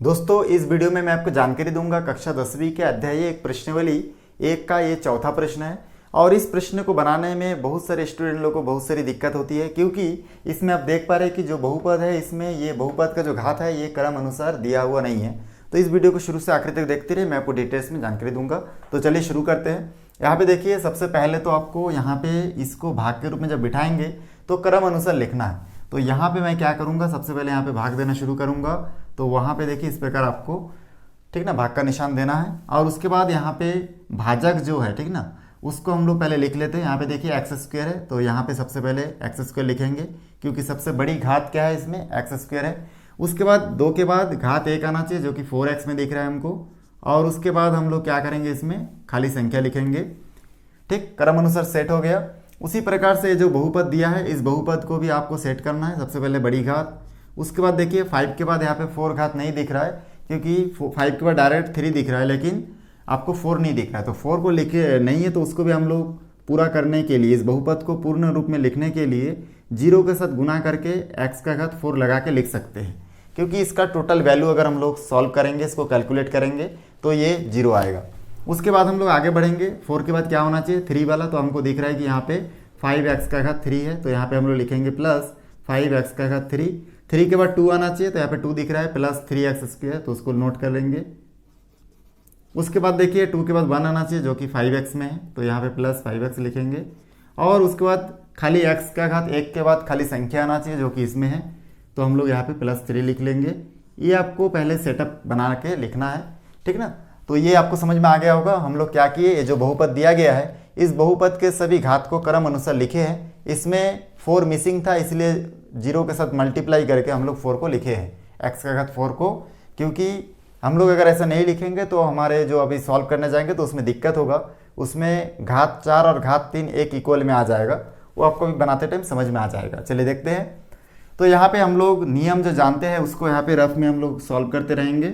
दोस्तों, इस वीडियो में मैं आपको जानकारी दूंगा कक्षा 10वीं के अध्याय 1 प्रश्नावली 1 का ये चौथा प्रश्न है। और इस प्रश्न को बनाने में बहुत सारे स्टूडेंट लोगों को बहुत सारी दिक्कत होती है, क्योंकि इसमें आप देख पा रहे हैं कि जो बहुपद है इसमें ये बहुपद का जो घात है ये क्रम अनुसार दिया हुआ नहीं है। तो इस वीडियो को शुरू से आखिर तक देखते रहिए, मैं आपको डिटेल्स में जानकारी दूंगा। तो चलिए शुरू करते हैं। यहाँ पे देखिए, सबसे पहले तो आपको यहाँ पे इसको भाग के रूप में जब बिठाएंगे तो क्रम अनुसार लिखना है। तो यहाँ पे मैं क्या करूँगा, सबसे पहले यहाँ पे भाग देना शुरू करूँगा। तो वहाँ पे देखिए इस प्रकार आपको ठीक ना भाग का निशान देना है। और उसके बाद यहाँ पे भाजक जो है ठीक ना, उसको हम लोग पहले लिख लेते हैं। यहाँ पे देखिए एक्स स्क्वायर है, तो यहाँ पे सबसे पहले एक्स स्क्वायर लिखेंगे, क्योंकि सबसे बड़ी घात क्या है इसमें, एक्स स्क्वायर है। उसके बाद 2 के बाद घात 1 आना चाहिए, जो कि 4x में दिख रहा है हमको। और उसके बाद हम लोग क्या करेंगे, इसमें खाली संख्या लिखेंगे। ठीक, क्रम अनुसार सेट हो गया। उसी प्रकार से जो बहुपद दिया है, इस बहुपद को भी आपको सेट करना है। सबसे पहले बड़ी घात, उसके बाद देखिए 5 के बाद यहाँ पे 4 घात नहीं दिख रहा है, क्योंकि 5 के बाद डायरेक्ट 3 दिख रहा है, लेकिन आपको 4 नहीं दिख रहा है। तो 4 को लिखे नहीं है, तो उसको भी हम लोग पूरा करने के लिए, इस बहुपद को पूर्ण रूप में लिखने के लिए 0 के साथ गुना करके x का घात 4 लगा के लिख सकते हैं। क्योंकि इसका टोटल वैल्यू अगर हम लोग सॉल्व करेंगे, इसको कैलकुलेट करेंगे, तो ये 0 आएगा। उसके बाद हम लोग आगे बढ़ेंगे। 4 के बाद क्या होना चाहिए, 3 वाला। तो हमको दिख रहा है कि यहाँ पे 5x का घात 3 है, तो यहाँ पे हम लोग लिखेंगे प्लस 5x का घात 3। 3 के बाद 2 आना चाहिए, तो यहाँ पे 2 दिख रहा है, प्लस 3x स्क्वायर, तो उसको नोट कर लेंगे। उसके बाद देखिए 2 के बाद 1 आना चाहिए, जो कि 5x में है, तो यहाँ पे प्लस 5x लिखेंगे। और उसके बाद खाली x का घात 1 के बाद खाली संख्या आना चाहिए, जो कि इसमें है, तो हम लोग यहाँ पे प्लस 3 लिख लेंगे। ये आपको पहले सेटअप बना के लिखना है, ठीक ना। तो ये आपको समझ में आ गया होगा। हम लोग क्या किए, ये जो बहुपद दिया गया है, इस बहुपद के सभी घात को क्रम अनुसार लिखे हैं। इसमें 4 मिसिंग था, इसलिए 0 के साथ मल्टीप्लाई करके हम लोग 4 को लिखे हैं, x का घात 4 को। क्योंकि हम लोग अगर ऐसा नहीं लिखेंगे तो हमारे जो अभी सॉल्व करने जाएंगे तो उसमें दिक्कत होगा। उसमें घात 4 और घात 3 एक इक्वल में आ जाएगा, वो आपको भी बनाते टाइम समझ में आ जाएगा। चलिए देखते हैं। तो यहाँ पे हम लोग नियम जो जानते हैं उसको यहाँ पे रफ में हम लोग सॉल्व करते रहेंगे।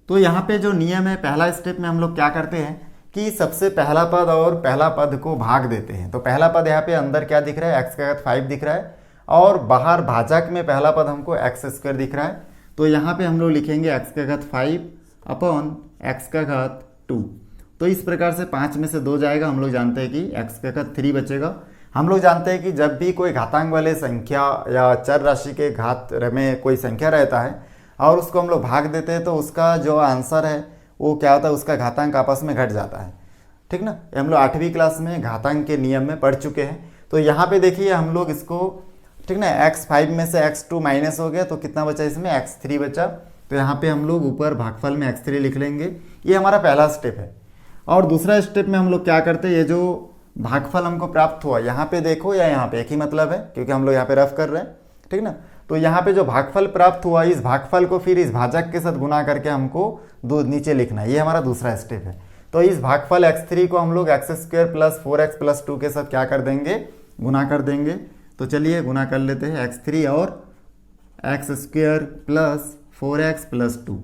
तो यहाँ पे जो नियम है, पहला स्टेप में हम लोग क्या करते हैं कि सबसे पहला पद और पहला पद को भाग देते हैं। तो पहला पद यहाँ पे अंदर क्या दिख रहा है, x का घात 5 दिख रहा है, और बाहर भाजक में पहला पद हमको x स्क्वायर दिख रहा है। तो यहाँ पे हम लोग लिखेंगे x का घात 5 अपॉन x का घात 2। तो इस प्रकार से 5 में से 2 जाएगा। हम लोग जानते हैं कि x का घात 3 बचेगा। हम लोग जानते हैं कि जब भी कोई घातांक वाले संख्या या चर राशि के घात में कोई संख्या रहता है और उसको हम लोग भाग देते हैं, तो उसका जो आंसर है वो क्या होता है, उसका घातांक आपस में घट जाता है, ठीक ना। हम लोग 8वीं क्लास में घातांक के नियम में पढ़ चुके हैं। तो यहाँ पे देखिए हम लोग इसको ठीक ना, x5 में से x2 माइनस हो गया, तो कितना बचा इसमें, x3 बचा। तो यहाँ पे हम लोग ऊपर भागफल में x3 लिख लेंगे। ये हमारा पहला स्टेप है। और दूसरा स्टेप में हम लोग क्या करते हैं, ये जो भागफल हमको प्राप्त हुआ, यहाँ पे देखो या यहाँ पे एक ही मतलब है, क्योंकि हम लोग यहाँ पे रफ कर रहे हैं, ठीक ना। तो यहाँ पे जो भागफल प्राप्त हुआ, इस भागफल को फिर इस भाजक के साथ गुना करके हमको नीचे लिखना है। ये हमारा दूसरा स्टेप है। तो इस भागफल x3 को हम लोग x square plus 4x plus 2 के साथ क्या कर देंगे, गुना कर देंगे। तो चलिए गुना कर लेते हैं, x3 और x square plus 4x plus 2।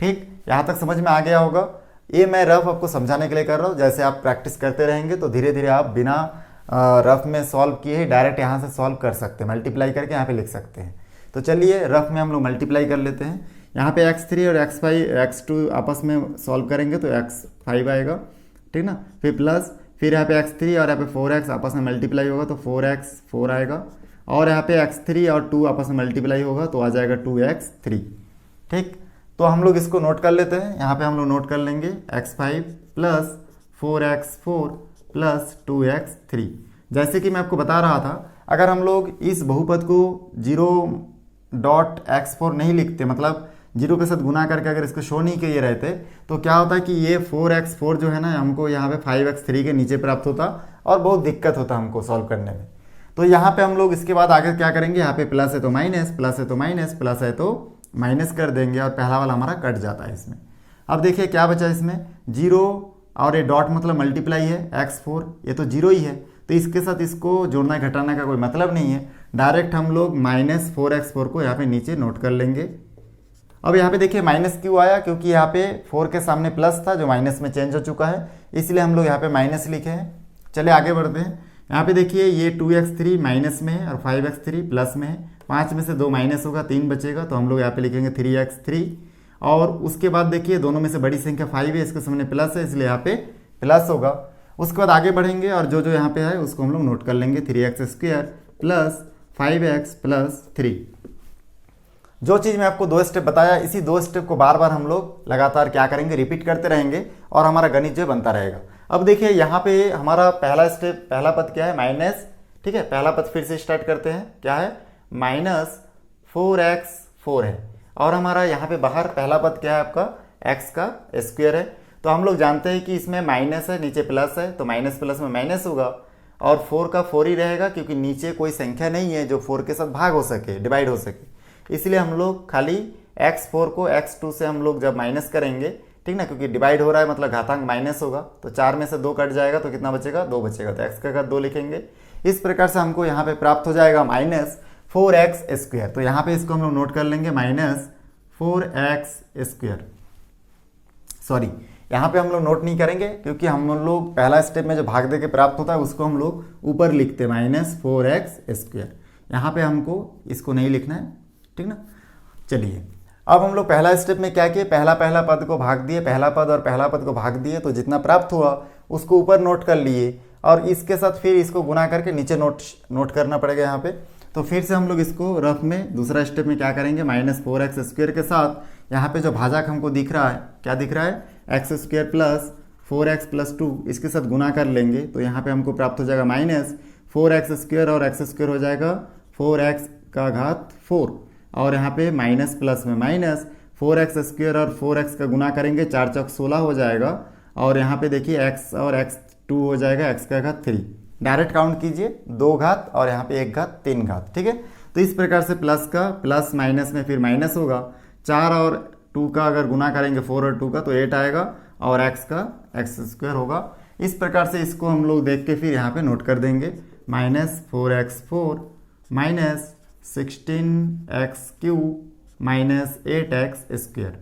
ठीक, यहाँ तक समझ में आ गया होगा। ये मैं रफ आपको समझाने के लिए कर रहा हूँ। जैसे आप प्रैक्टिस करते रहेंगे तो धीरे धीरे आप बिना रफ में सॉल्व किए ही डायरेक्ट यहाँ से सॉल्व कर सकते हैं, मल्टीप्लाई करके यहाँ पे लिख सकते हैं। तो चलिए रफ में हम लोग मल्टीप्लाई कर लेते हैं। यहाँ पे x3 और x2 आपस में सॉल्व करेंगे तो x5 आएगा, ठीक ना। फिर प्लस, फिर यहाँ पे x3 और यहाँ पे 4x आपस में मल्टीप्लाई होगा तो 4x 4 आएगा। और यहाँ पे x3 और 2 आपस में मल्टीप्लाई होगा तो आ जाएगा 2x3। ठीक, तो हम लोग इसको नोट कर लेते हैं। यहाँ पे हम लोग नोट कर लेंगे x5 plus 4x4 plus 2x3। जैसे कि मैं आपको बता रहा था, अगर हम लोग इस बहुपद को 0.x4 नहीं लिखते, मतलब 0 के साथ गुना करके अगर इसको शो नहीं किए रहते, तो क्या होता है कि ये 4x4 जो है ना, हमको यहाँ पे 5x3 के नीचे प्राप्त होता और बहुत दिक्कत होता हमको सॉल्व करने में। तो यहाँ पे हम लोग इसके बाद आगे क्या करेंगे, यहाँ पे प्लस है तो माइनस, प्लस है तो माइनस, प्लस है तो माइनस कर देंगे, और पहला वाला हमारा कट जाता है इसमें। अब देखिए क्या बचा इसमें, 0 और ये डॉट मतलब मल्टीप्लाई है, x4 ये तो 0 ही है, तो इसके साथ इसको जोड़ना घटाने का कोई मतलब नहीं है। डायरेक्ट हम लोग -4x4 को यहाँ पे नीचे नोट कर लेंगे। अब यहाँ पे देखिए माइनस क्यों आया, क्योंकि यहाँ पे 4 के सामने प्लस था जो माइनस में चेंज हो चुका है, इसलिए हम लोग यहाँ पे माइनस लिखे हैं। चलिए आगे बढ़ते हैं। यहाँ पे देखिए ये 2x3 माइनस में है और 5x3 प्लस में है। 5 में से 2 माइनस होगा, 3 बचेगा, तो हम लोग यहाँ पे लिखेंगे 3x3। और उसके बाद देखिए दोनों में से बड़ी संख्या 5 है, इसके सामने प्लस है, इसलिए यहाँ पे प्लस होगा। उसके बाद आगे बढ़ेंगे और जो जो यहाँ पे है उसको हम लोग नोट कर लेंगे। 3x² plus 5x plus 3। जो चीज़ मैं आपको 2 स्टेप बताया, इसी 2 स्टेप को बार बार हम लोग लगातार क्या करेंगे, रिपीट करते रहेंगे और हमारा गणित जो बनता रहेगा। अब देखिए यहाँ पे हमारा पहला स्टेप, पहला पद क्या है, माइनस। ठीक है, पहला पद फिर से स्टार्ट करते हैं, क्या है, -4x4 है। और हमारा यहाँ पे बाहर पहला पद क्या है आपका, x का स्क्वायर है। तो हम लोग जानते हैं कि इसमें माइनस है, नीचे प्लस है, तो माइनस प्लस में माइनस होगा और 4 का 4 ही रहेगा, क्योंकि नीचे कोई संख्या नहीं है जो 4 के साथ भाग हो सके, डिवाइड हो सके। इसलिए हम लोग खाली x4 को x2 से हम लोग जब माइनस करेंगे, ठीक ना, क्योंकि डिवाइड हो रहा है मतलब घातांक माइनस होगा, तो 4 में से 2 कट जाएगा तो कितना बचेगा, 2 बचेगा, तो x का घात 2 लिखेंगे। इस प्रकार से हमको यहाँ पे प्राप्त हो जाएगा -4x²। तो यहाँ पे इसको हम लोग नोट कर लेंगे, -4x²। सॉरी, यहाँ पे हम लोग नोट नहीं करेंगे क्योंकि हम लोग पहला स्टेप में जो भाग दे के प्राप्त होता है उसको हम लोग ऊपर लिखते हैं -4x²। यहाँ पे हमको इसको नहीं लिखना है, ठीक ना। चलिए अब हम लोग पहला स्टेप में क्या किए, पहला पद को भाग दिए, पहला पद और पहला पद को भाग दिए, तो जितना प्राप्त हुआ उसको ऊपर नोट कर लिए और इसके साथ फिर इसको गुना करके नीचे नोट करना पड़ेगा यहाँ पे। तो फिर से हम लोग इसको रफ में दूसरा स्टेप में क्या करेंगे, -4x² के साथ यहाँ पे जो भाजक हमको दिख रहा है, क्या दिख रहा है, x² प्लस 4x प्लस 2, इसके साथ गुना कर लेंगे तो यहाँ पे हमको प्राप्त हो जाएगा -4x² और x² हो जाएगा 4x का घात 4, और यहाँ पे माइनस प्लस में माइनस 4x² और 4x का गुना करेंगे, 4 चौक 16 हो जाएगा, और यहाँ पे देखिए x और x2 हो जाएगा x का घात 3। डायरेक्ट काउंट कीजिए, 2 घात और यहाँ पे 1 घात 3 घात, ठीक है। तो इस प्रकार से प्लस का प्लस माइनस में फिर माइनस होगा, 4 और 2 का अगर गुना करेंगे 4 और 2 का तो 8 आएगा, और x का x² होगा। इस प्रकार से इसको हम लोग देख के फिर यहाँ पे नोट कर देंगे, -4x4 -16x³ -8x²।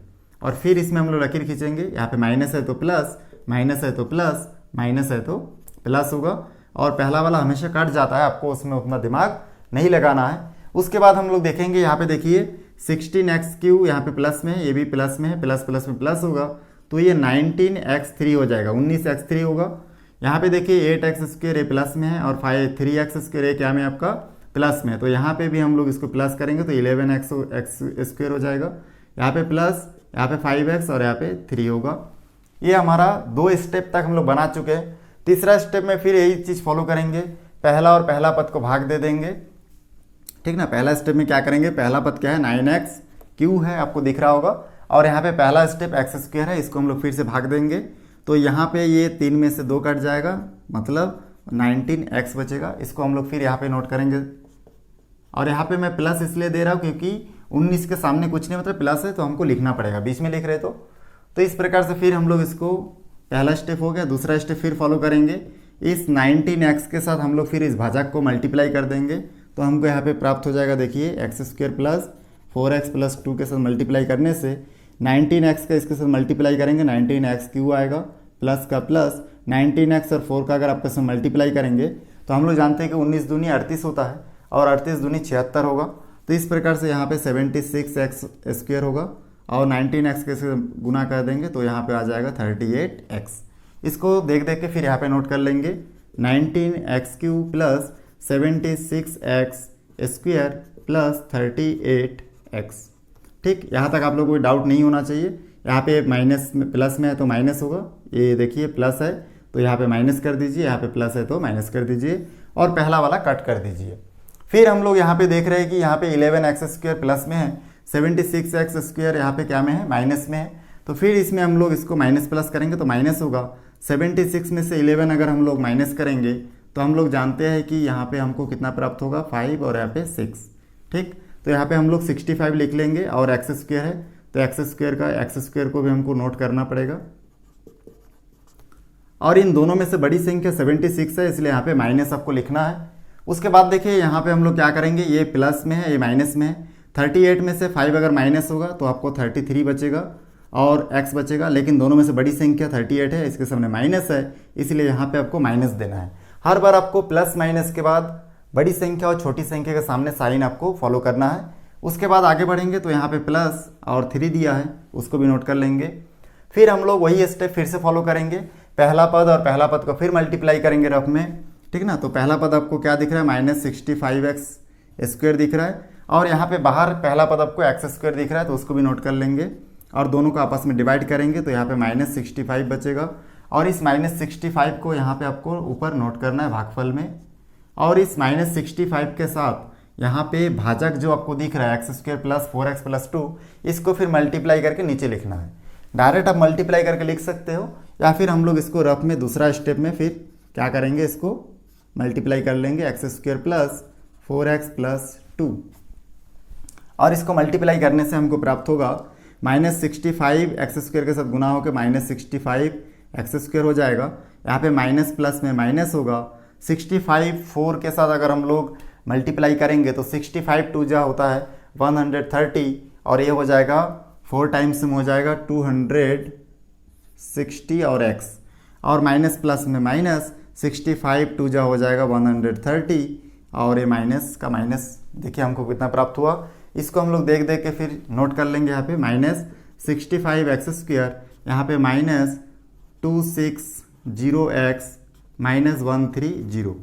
और फिर इसमें हम लोग लकीर खींचेंगे, यहाँ पे माइनस है तो प्लस, माइनस है तो प्लस, माइनस है तो प्लस होगा, और पहला वाला हमेशा कट जाता है, आपको उसमें उतना दिमाग नहीं लगाना है। उसके बाद हम लोग देखेंगे, यहाँ पे देखिए 16x³ यहाँ पे प्लस में है, ये भी प्लस में है, प्लस प्लस में प्लस होगा, तो ये 19x3 हो जाएगा, 19x3 होगा। यहाँ पे देखिए 8x² ये प्लस में है और 3x² ये क्या में आपका प्लस में है, तो यहाँ पे भी हम लोग इसको प्लस करेंगे तो 11x² हो जाएगा। यहाँ पे प्लस, यहाँ पे 5x और यहाँ पे 3 होगा। ये हमारा 2 स्टेप तक हम लोग बना चुके हैं। तीसरा स्टेप में फिर यही चीज़ फॉलो करेंगे, पहला और पहला पद को भाग दे देंगे, ठीक ना। पहला स्टेप में क्या करेंगे, पहला पद क्या है, 9x³ है, आपको दिख रहा होगा, और यहाँ पे पहला स्टेप x² है, इसको हम लोग फिर से भाग देंगे, तो यहाँ पे ये 3 में से 2 कट जाएगा, मतलब 19x बचेगा। इसको हम लोग फिर यहाँ पे नोट करेंगे, और यहाँ पे मैं प्लस इसलिए दे रहा हूँ क्योंकि 19 के सामने कुछ नहीं, मतलब प्लस है तो हमको लिखना पड़ेगा, बीच में लिख रहे तो इस प्रकार से फिर हम लोग इसको, पहला स्टेप हो गया, दूसरा स्टेप फिर फॉलो करेंगे। इस 19x के साथ हम लोग फिर इस भाजक को मल्टीप्लाई कर देंगे, तो हमको यहाँ पे प्राप्त हो जाएगा, देखिए x² प्लस 4x प्लस 2 के साथ मल्टीप्लाई करने से 19x का इसके साथ मल्टीप्लाई करेंगे, 19x³ आएगा, प्लस का प्लस 19x और 4 का अगर आपके साथ मल्टीप्लाई करेंगे तो हम लोग जानते हैं कि 19 दूनी 38 होता है और 38 दूनी 76 होगा। तो इस प्रकार से यहाँ पे 76x² होगा, और 19x के से गुना कर देंगे तो यहाँ पे आ जाएगा 38x। इसको देख देख के फिर यहाँ पे नोट कर लेंगे, 19x³ plus 76x² plus 38x। ठीक, यहाँ तक आप लोगों को कोई डाउट नहीं होना चाहिए। यहाँ पे माइनस में प्लस में है तो माइनस होगा, ये देखिए प्लस है तो यहाँ पे माइनस कर दीजिए, यहाँ पे प्लस है तो माइनस कर दीजिए, और पहला वाला कट कर दीजिए। फिर हम लोग यहाँ पे देख रहे हैं कि यहाँ पे 11x² प्लस में है, 76x² यहाँ पे क्या में है, माइनस में है, तो फिर इसमें हम लोग इसको माइनस प्लस करेंगे तो माइनस होगा। 76 में से 11 अगर हम लोग माइनस करेंगे तो हम लोग जानते हैं कि यहाँ पे हमको कितना प्राप्त होगा, 5 और यहाँ पे 6। ठीक, तो यहाँ पे हम लोग 65 लिख लेंगे, और x² है तो x² को भी हमको नोट करना पड़ेगा, और इन दोनों में से बड़ी संख्या 76 है, इसलिए यहाँ पे माइनस आपको लिखना है। उसके बाद देखिए यहाँ पे हम लोग क्या करेंगे, ये प्लस में है, ये माइनस में है, 38 में से 5 अगर माइनस होगा तो आपको 33 बचेगा, और x बचेगा, लेकिन दोनों में से बड़ी संख्या 38 है, इसके सामने माइनस है, इसलिए यहाँ पे आपको माइनस देना है। हर बार आपको प्लस माइनस के बाद बड़ी संख्या और छोटी संख्या के सामने साइन आपको फॉलो करना है। उसके बाद आगे बढ़ेंगे तो यहाँ पे प्लस और 3 दिया है, उसको भी नोट कर लेंगे। फिर हम लोग वही स्टेप फिर से फॉलो करेंगे, पहला पद और पहला पद को फिर मल्टीप्लाई करेंगे रफ में, ठीक ना। तो पहला पद आपको क्या दिख रहा है, -65x² दिख रहा है, और यहाँ पे बाहर पहला पद आपको x² दिख रहा है, तो उसको भी नोट कर लेंगे और दोनों को आपस में डिवाइड करेंगे तो यहाँ पे -65 बचेगा, और इस -65 को यहाँ पे आपको ऊपर नोट करना है भागफल में, और इस -65 के साथ यहाँ पे भाजक जो आपको दिख रहा है x² + 4x + 2, इसको फिर मल्टीप्लाई करके नीचे लिखना है। डायरेक्ट आप मल्टीप्लाई करके लिख सकते हो, या फिर हम लोग इसको रफ में दूसरा स्टेप में फिर क्या करेंगे, इसको मल्टीप्लाई कर लेंगे x² + 4x + 2, और इसको मल्टीप्लाई करने से हमको प्राप्त होगा -65 x² के साथ गुना होकर -65 x² हो जाएगा। यहाँ पे माइनस प्लस में माइनस होगा, 65 4 के साथ अगर हम लोग मल्टीप्लाई करेंगे तो 65 2 जा होता है 130, और ये हो जाएगा 4 टाइम्स में हो जाएगा 260 और x, और माइनस प्लस में माइनस 65 2 जा हो जाएगा 130, और ये माइनस का माइनस देखिए हमको कितना प्राप्त हुआ। इसको हम लोग देख देख के फिर नोट कर लेंगे। यहाँ पे -65 x², यहाँ पे -260x -130।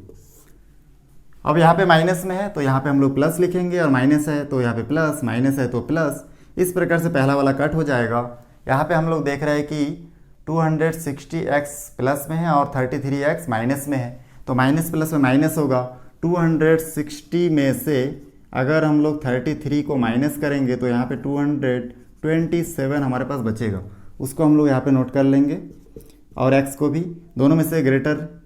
अब यहाँ पे माइनस में है तो यहाँ पे हम लोग प्लस लिखेंगे, और माइनस है तो यहाँ पे प्लस, माइनस है तो प्लस, इस प्रकार से पहला वाला कट हो जाएगा। यहाँ पे हम लोग देख रहे हैं कि 260x प्लस में है और 33x माइनस में है, तो माइनस प्लस में माइनस होगा। 260 में से अगर हम लोग 33 को माइनस करेंगे तो यहाँ पे 227 हमारे पास बचेगा, उसको हम लोग यहाँ पे नोट कर लेंगे, और x को भी, दोनों में से ग्रेटर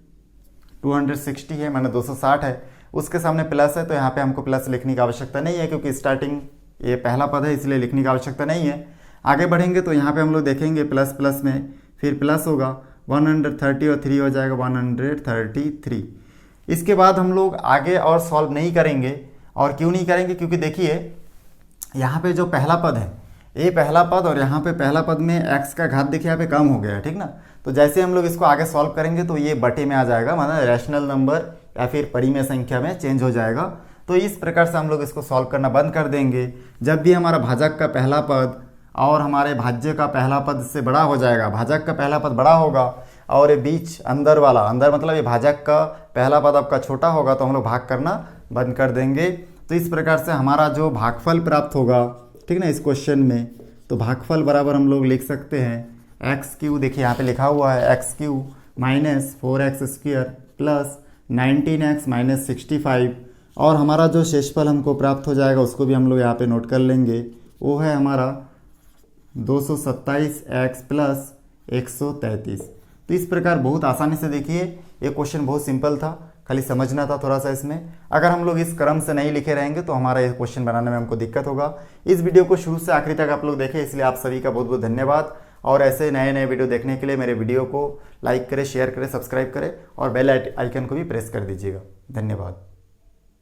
260 है माने 260 है, उसके सामने प्लस है, तो यहाँ पे हमको प्लस लिखने की आवश्यकता नहीं है, क्योंकि स्टार्टिंग ये पहला पद है इसलिए लिखने की आवश्यकता नहीं है। आगे बढ़ेंगे तो यहाँ पे हम लोग देखेंगे प्लस प्लस में फिर प्लस होगा, 130 और 3 हो जाएगा 133। इसके बाद हम लोग आगे और सॉल्व नहीं करेंगे, और क्यों नहीं करेंगे, क्योंकि देखिए यहाँ पे जो पहला पद है, ये पहला पद और यहाँ पे पहला पद में x का घात देखिए यहाँ पे कम हो गया है, ठीक ना। तो जैसे हम लोग इसको आगे सॉल्व करेंगे तो ये बटे में आ जाएगा, मतलब रैशनल नंबर या फिर परिमेय संख्या में चेंज हो जाएगा। तो इस प्रकार से हम लोग इसको सॉल्व करना बंद कर देंगे। जब भी हमारा भाजक का पहला पद और हमारे भाज्य का पहला पद से बड़ा हो जाएगा, भाजक का पहला पद बड़ा होगा और ये बीच अंदर वाला, अंदर मतलब ये भाजक का पहला पद आपका छोटा होगा, तो हम लोग भाग करना बंद कर देंगे। तो इस प्रकार से हमारा जो भागफल प्राप्त होगा, ठीक ना, इस क्वेश्चन में, तो भागफल बराबर हम लोग लिख सकते हैं x³ देखिए यहाँ पे लिखा हुआ है x³ -4x² + 19x -65, और हमारा जो शेषफल हमको प्राप्त हो जाएगा उसको भी हम लोग यहाँ पे नोट कर लेंगे, वो है हमारा 227x + 133। तो इस प्रकार बहुत आसानी से देखिए ये क्वेश्चन बहुत सिंपल था, खाली समझना था थोड़ा सा इसमें। अगर हम लोग इस क्रम से नहीं लिखे रहेंगे तो हमारा ये क्वेश्चन बनाने में हमको दिक्कत होगा। इस वीडियो को शुरू से आखिरी तक आप लोग देखें, इसलिए आप सभी का बहुत बहुत धन्यवाद। और ऐसे नए नए वीडियो देखने के लिए मेरे वीडियो को लाइक करें, शेयर करें, सब्सक्राइब करें और बेल आइकन को भी प्रेस कर दीजिएगा। धन्यवाद।